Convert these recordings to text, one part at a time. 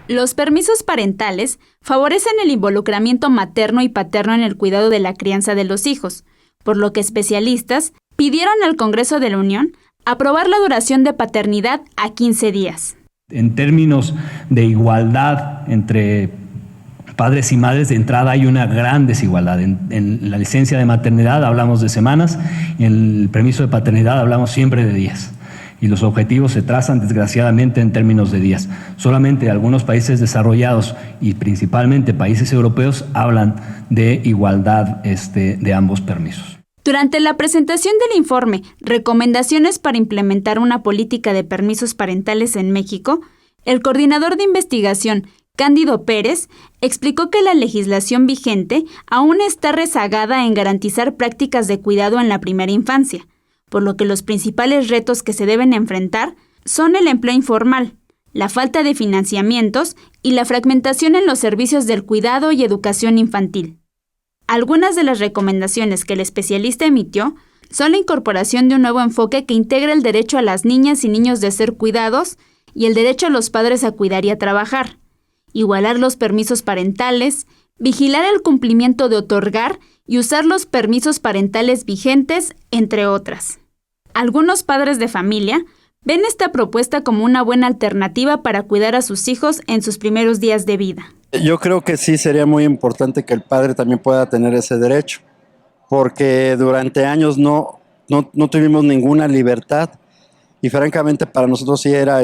Los permisos parentales favorecen el involucramiento materno y paterno en el cuidado de la crianza de los hijos, por lo que especialistas pidieron al Congreso de la Unión aprobar la duración de paternidad a 15 días. En términos de igualdad entre padres y madres, de entrada hay una gran desigualdad. En la licencia de maternidad hablamos de semanas, y en el permiso de paternidad hablamos siempre de días. Y los objetivos se trazan desgraciadamente en términos de días. Solamente algunos países desarrollados y principalmente países europeos hablan de igualdad de ambos permisos. Durante la presentación del informe Recomendaciones para implementar una política de permisos parentales en México, el coordinador de investigación, Cándido Pérez, explicó que la legislación vigente aún está rezagada en garantizar prácticas de cuidado en la primera infancia, por lo que los principales retos que se deben enfrentar son el empleo informal, la falta de financiamientos y la fragmentación en los servicios del cuidado y educación infantil. Algunas de las recomendaciones que el especialista emitió son la incorporación de un nuevo enfoque que integra el derecho a las niñas y niños de ser cuidados y el derecho a los padres a cuidar y a trabajar, igualar los permisos parentales, vigilar el cumplimiento de otorgar y usar los permisos parentales vigentes, entre otras. Algunos padres de familia ven esta propuesta como una buena alternativa para cuidar a sus hijos en sus primeros días de vida. Yo creo que sí sería muy importante que el padre también pueda tener ese derecho, porque durante años no tuvimos ninguna libertad y francamente para nosotros sí era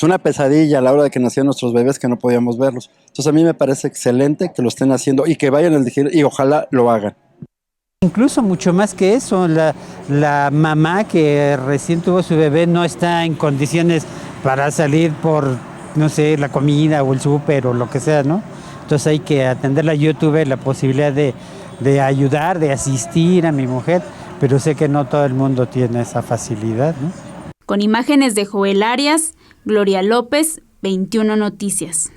una pesadilla a la hora de que nacían nuestros bebés que no podíamos verlos. Entonces a mí me parece excelente que lo estén haciendo y que vayan a elegir y ojalá lo hagan. Incluso mucho más que eso, la mamá que recién tuvo su bebé no está en condiciones para salir por, no sé, la comida o el súper o lo que sea, ¿no? Entonces hay que atenderla. Yo tuve la posibilidad de ayudar, de asistir a mi mujer, pero sé que no todo el mundo tiene esa facilidad, ¿no? Con imágenes de Joel Arias, Gloria López, 21 Noticias.